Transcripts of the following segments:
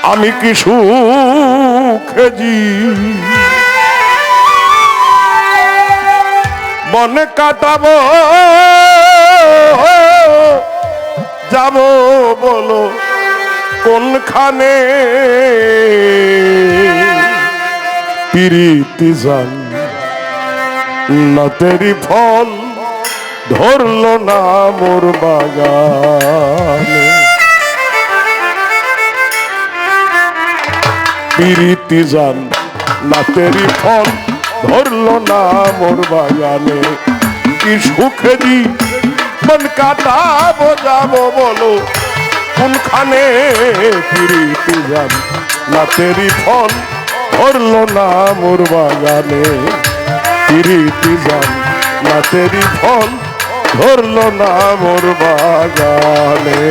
আমি কি সুখে বনে কাটাবো যাব বলো কোনখানে প্রীতি জান না তেরি ফল ধরলো না মোর বাগানে প্রীতি জান না তেরি ফল ধরলো না মোর বাগানে কি সুখে মন কাটাবো যাবো বলো কোনখানে প্রীতি জান না তেরি ফল ধরলো না মোর বাগানে প্রীতি জান না তেরি ফল ধরলো না মোর বাগানে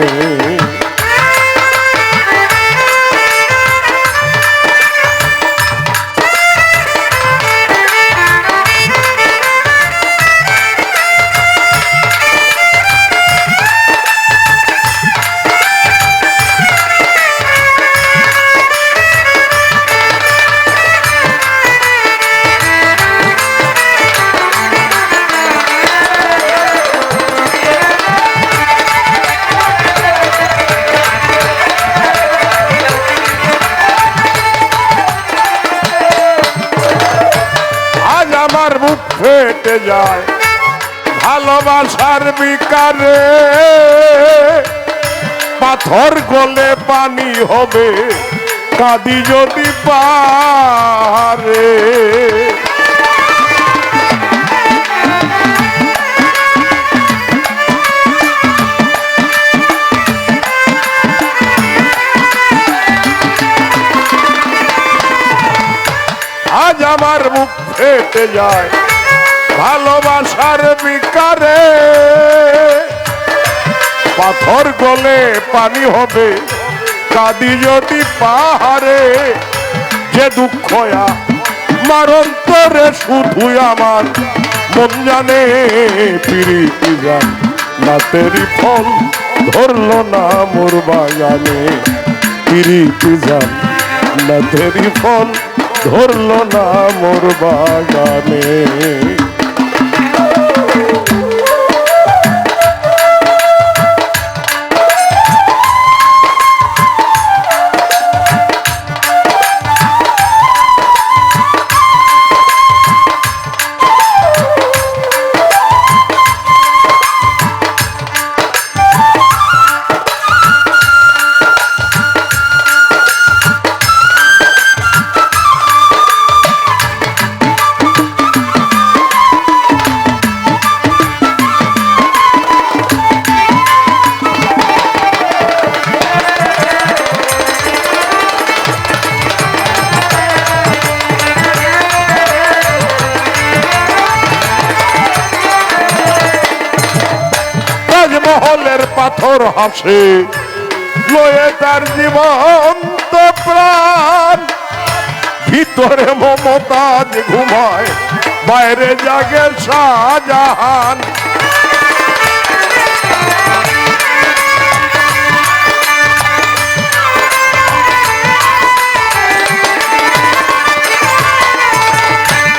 আমার বুক ফেটে যায় ভালোবাসার বিকারে পাথর গলে পানি হবে কাঁদি যদি পারে আজ আমার মুখ ফেটে যায় ভালোবাসার বিকারে পাথর গলে পানি হবে কাঁদি যদি পাহাড়ে যে দুঃখ আমার অন্তরে শুধু আমার মন জানে প্রীতি জান না তেরি ফল ধরলো না মোর বাগানে প্রীতি জান না তেরি ফল ধরলো না মোর বাগানে মহলের পাথর হাসে লয়ে তার জীবন্ত প্রাণ ভিতরে মমতাজ ঘুমায় বাইরে জাগে শাহজাহান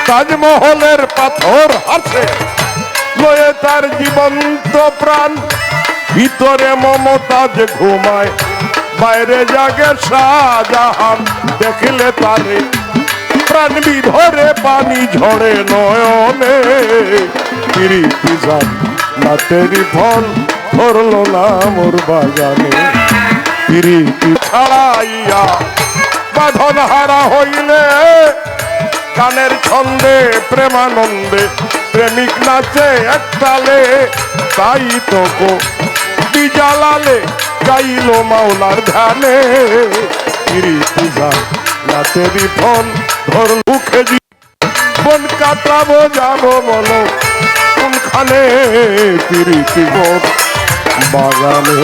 তাজমহলের পাথর হাসে লয়ে তার জীবন্ত প্রাণ ভিতরে মমতাজ ঘুমায় বাইরে জাগে শাহজাহান দেখলে তারে প্রাণ বিধরে পানি ঝরে নয়নে প্রীতি জান না তেরি ফল ধরলো না মোর বাগানে প্রীতি ছাড়াইয়া বাঁধন হারা হইলে গানের ছন্দে প্রেমানন্দে প্রেমিক নাচে একতালে তাই তো গো বিজালালে গাইল মাওলার ধ্যানে প্রীতি জান না তেরি ফল ধর মুখে বন কাটাবো যাবো বলো কোনখানে প্রীতি মোর বাগানে